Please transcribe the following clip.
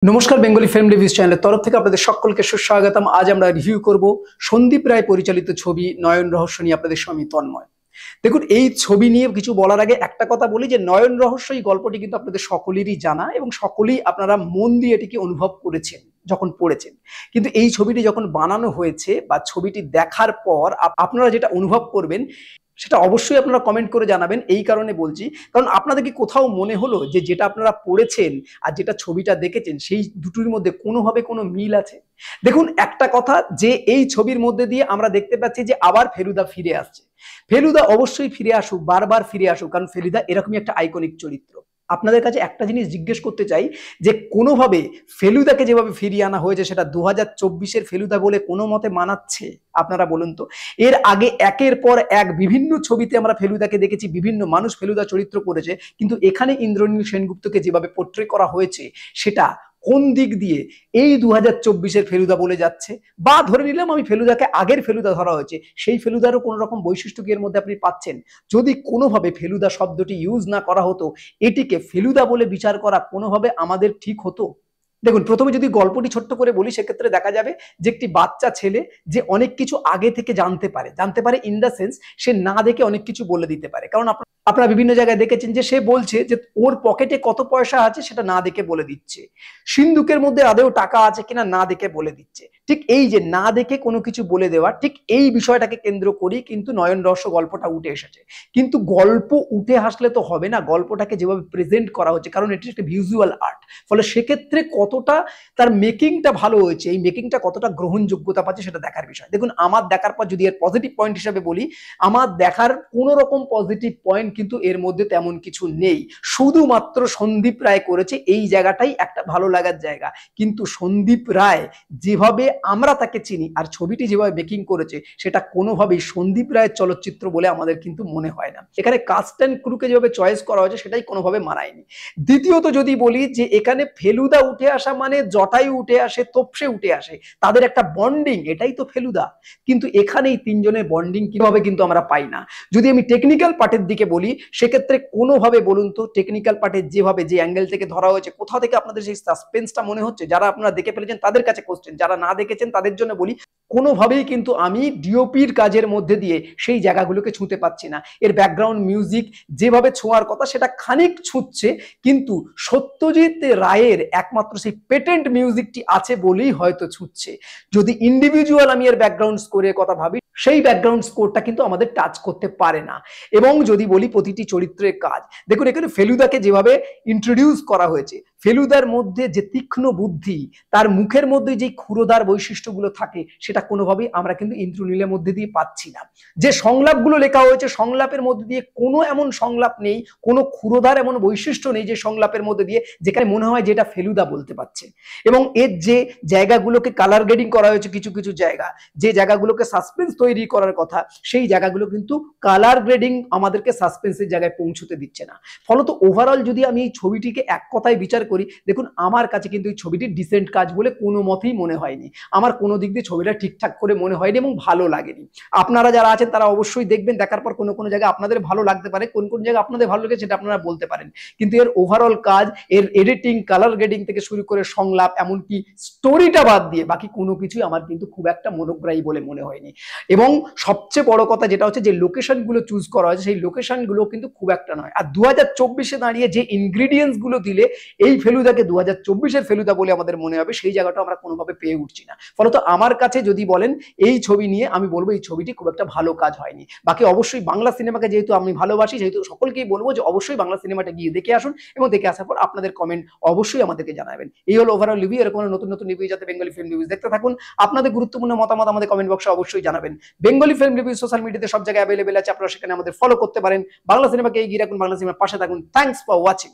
নমস্কার, Bengali film reviews চ্যানেলের তরফ থেকে আপনাদের সকলকে সুস্বাগতম। আজ আমরা রিভিউ করব সন্দীপ রায় পরিচালিত ছবি নয়ন রহস্য নিয়ে। আপনাদের সঙ্গে তন্ময়। দেখুন, এই ছবি নিয়ে কিছু বলার আগে একটা কথা বলি যে নয়ন রহস্য এই গল্পটি কিন্তু আপনাদের সকলেরই জানা এবং সকলেই আপনারা মন দিয়ে এটিকে অনুভব করেছেন যখন পড়েছেন। কিন্তু এই ছবিটি যখন বানানো হয়েছে বা ছবিটি দেখার পর আপনারা যেটা অনুভব করবেন সেটা অবশ্যই আপনারা কমেন্ট করে জানাবেন। এই কারণে বলছি, কারণ আপনাদের কি কোথাও মনে হলো যে যেটা আপনারা পড়েছেন আর যেটা ছবিটা দেখেছেন সেই দুটোর মধ্যে কোনোভাবে কোনো মিল আছে? দেখুন, একটা কথা যে এই ছবির মধ্যে দিয়ে আমরা দেখতে পাচ্ছি যে আবার ফেলুদা ফিরে আসছে। ফেলুদা অবশ্যই ফিরে আসুক, বারবার ফিরে আসুক, কারণ ফেলুদা এরকমই একটা আইকনিক চরিত্র। আপনাদের কাছে একটা জিনিস জিজ্ঞেস করতে চাই যে কোনোভাবে ফেলুদাকে যেভাবে ফিরিয়ে আনা হয়েছে সেটা 2024-এর ফেলুদা বলে কোনো মতে মানাচ্ছে? আপনারা বলুন তো। এর আগে একের পর এক বিভিন্ন ছবিতে আমরা ফেলুদাকে দেখেছি, বিভিন্ন মানুষ ফেলুদা চরিত্র করেছে, কিন্তু এখানে ইন্দ্রনীল সেনগুপ্তকে যেভাবে পোট্রে করা হয়েছে সেটা কোন দিক দিয়ে এই 2024-এর ফেলুদা বলে যাচ্ছে? বা ধরে নিলাম আমি ফেলুদাকে আগের ফেলুদা ধরা হয়েছে, সেই ফেলুদারও কোনো রকম বৈশিষ্ট্য কি এর মধ্যে আপনি পাচ্ছেন? যদি কোনোভাবে ফেলুদা শব্দটি ইউজ না করা হতো, এটিকে ফেলুদা বলে বিচার করা কোনোভাবে আমাদের ঠিক হতো? দেখুন, প্রথমে যদি গল্পটি ছোট্ট করে বলি সেক্ষেত্রে দেখা যাবে যে একটি বাচ্চা ছেলে যে অনেক কিছু আগে থেকে জানতে পারে ইন দ্য সেন্স সে না দেখে অনেক কিছু বলে দিতে পারে। কারণ আপনারা বিভিন্ন জায়গায় দেখেছেন যে সে বলছে যে ওর পকেটে কত পয়সা আছে সেটা না দেখে বলে দিচ্ছে, সিন্ধুকের মধ্যে আদৌ টাকা আছে কিনা না দেখে বলে দিচ্ছে। ঠিক এই যে না দেখে কোনো কিছু বলে দেওয়া, ঠিক এই বিষয়টাকে কেন্দ্র করেই কিন্তু নয়ন রহস্য গল্পটা উঠে এসেছে। কিন্তু গল্প উঠে আসলে তো হবে না, গল্পটাকে যেভাবে প্রেজেন্ট করা হচ্ছে, কারণ এটি একটা ভিজুয়াল আর্ট, ফলে সেক্ষেত্রে কতটা তার মেকিংটা ভালো হয়েছে, এই মেকিংটা কতটা গ্রহণযোগ্যতা পাচ্ছে সেটা দেখার বিষয়। দেখুন, আমার দেখার পর যদি এর পজিটিভ পয়েন্ট হিসাবে বলি, আমার দেখার কোনো রকম পজিটিভ পয়েন্ট কিন্তু এর মধ্যে তেমন কিছু নেই। শুধুমাত্র সন্দীপ রায় করেছে এই জায়গাটাই একটা ভালো লাগার জায়গা। কিন্তু সন্দীপ রায় যেভাবে আমরা তাকে চিনি আর ছবিটি যেভাবে মেকিং করেছে সেটা কোনোভাবেই সন্দীপ রায়ের চলচ্চিত্র বলে আমাদের কিন্তু মনে হয় না। এখানে কাস্ট অ্যান্ড ক্রুকে যেভাবে চয়েস করা হয়েছে সেটাই কোনোভাবে মানায়নি। দ্বিতীয়ত যদি বলি যে এখানে ফেলুদা উঠে আসা মানে জটায়ু উঠে আসে, তোপসে উঠে আসে, তাদের একটা বন্ডিং, এটাই তো ফেলুদা। কিন্তু এখানেই তিনজনের বন্ডিং কিভাবে কিন্তু আমরা পাই না। যদি আমি টেকনিক্যাল পার্টের দিকে বলি সেক্ষেত্রে কোনোভাবে বলুন তো টেকনিক্যাল পার্টে যেভাবে যে অ্যাঙ্গেল থেকে ধরা হয়েছে কোথা থেকে আপনাদের সেই সাসপেন্সটা মনে হচ্ছে? যারা আপনারা দেখে ফেলেছেন তাদের কাছে কোশ্চেন, যারা না দেখেছেন তাদের জন্য বলি, কোনোভাবেই কিন্তু আমি ডিওপির কাজের মধ্যে দিয়ে সেই জায়গাগুলোকে ছুঁতে পাচ্ছি না। এর ব্যাকগ্রাউন্ড মিউজিক যেভাবে ছোঁয়ার কথা সেটা খানিক ছুঁচ্ছে, কিন্তু সত্যজিৎ রায়ের একমাত্র সেই পেটেন্ট মিউজিকটি আছে বলেই হয়তো ছুঁচ্ছে। যদি ইন্ডিভিজুয়াল আমি এর ব্যাকগ্রাউন্ড স্কোরের কথা ভাবি, সেই ব্যাকগ্রাউন্ড স্কোরটা কিন্তু আমাদের টাচ করতে পারে না। এবং যদি বলি প্রতিটি চরিত্রের কাজ, দেখুন এখানে ফেলুদাকে যেভাবে ইন্ট্রোডিউস করা হয়েছে, ফেলুদার মধ্যে যে তীক্ষ্ণ বুদ্ধি, তার মুখের মধ্যে যে ক্ষুরোদার বৈশিষ্ট্যগুলো থাকে সেটা কোনোভাবেই আমরা কিন্তু ইন্দ্রনীলের মধ্যে দিয়ে পাচ্ছি না। যে সংলাপগুলো লেখা হয়েছে সংলাপের মধ্যে দিয়ে কোনো এমন সংলাপ নেই, কোনো ক্ষুরোদার এমন বৈশিষ্ট্য নেই যে সংলাপের মধ্যে দিয়ে যেখানে মনে হয় যেটা ফেলুদা বলতে পারছে। এবং এর যে জায়গাগুলোকে কালার গ্রেডিং করা হয়েছে, কিছু কিছু জায়গা যে জায়গাগুলোকে সাসপেন্স তৈরি করার কথা সেই জায়গাগুলো কিন্তু কালার গ্রেডিং আমাদেরকে সাসপেন্সের জায়গায় পৌঁছতে দিচ্ছে না। ফলত ওভারঅল যদি আমি এই ছবিটিকে এক কথায় বিচার করি, দেখুন আমার কাছে কিন্তু এই ছবিটি ডিসেন্ট কাজ বলে কোনো মতেই মনে হয়নি। আমার কোনো দিক দিয়ে ছবিটা ঠিকঠাক করে মনে হয়নি এবং ভালো লাগেনি। আপনারা যারা আছেন তারা অবশ্যই দেখবেন, দেখার পর কোনো কোনো জায়গায় আপনাদের ভালো লাগতে পারে, কোন কোন জায়গায় আপনাদের ভালো লাগে সেটা আপনারা বলতে পারেন। কিন্তু এর ওভারঅল কাজ, এর এডিটিং, কালার গ্রেডিং থেকে শুরু করে সংলাপ, এমনকি স্টোরিটা বাদ দিয়ে বাকি কোনো কিছুই আমার কিন্তু খুব একটা মনোগ্রাহী বলে মনে হয়নি। এবং সবচেয়ে বড় কথা যেটা হচ্ছে যে লোকেশনগুলো চুজ করা হয়েছে সেই লোকেশনগুলো কিন্তু খুব একটা নয়। আর 2024-এ দাঁড়িয়ে যে ইনগ্রিডিয়েন্টস গুলো দিলে এই ফেলুদাকে 2024-এর ফেলুদা বলে আমাদের মনে হবে, সেই জায়গাটা আমরা কোনোভাবে পেয়ে উঠছি না। ফলত আমার কাছে যদি বলেন এই ছবি নিয়ে, আমি বলবো এই ছবিটি খুব একটা ভালো কাজ হয়নি। বাকি অবশ্যই বাংলা সিনেমাকে যেহেতু আমি ভালোবাসি, যেহেতু সকলকেই বলবো যে অবশ্যই বাংলা সিনেমাটা গিয়ে দেখে আসুন এবং দেখে আসার পর আপনাদের কমেন্ট অবশ্যই আমাদেরকে জানাবেন। এই হলো ওভারঅল রিভিউ। এরকম নতুন নতুন রিভিউ যাতে বেঙ্গলি ফিল্ম রিভিউজ দেখতে থাকুন। আপনাদের গুরুত্বপূর্ণ মতামত আমাদের কমেন্ট বক্সে অবশ্যই জানাবেন। বেঙ্গলি ফিল্ম রিভিউ সোশ্যাল মিডিয়াতে সব জায়গায় অ্যাভেলেবেল আছে, আপনারা সেখানে আমাদের ফলো করতে পারেন। বাংলা সিনেমাকে এগিয়ে রাখুন, বাংলা সিনেমার পাশে থাকুন। Thanks for watching.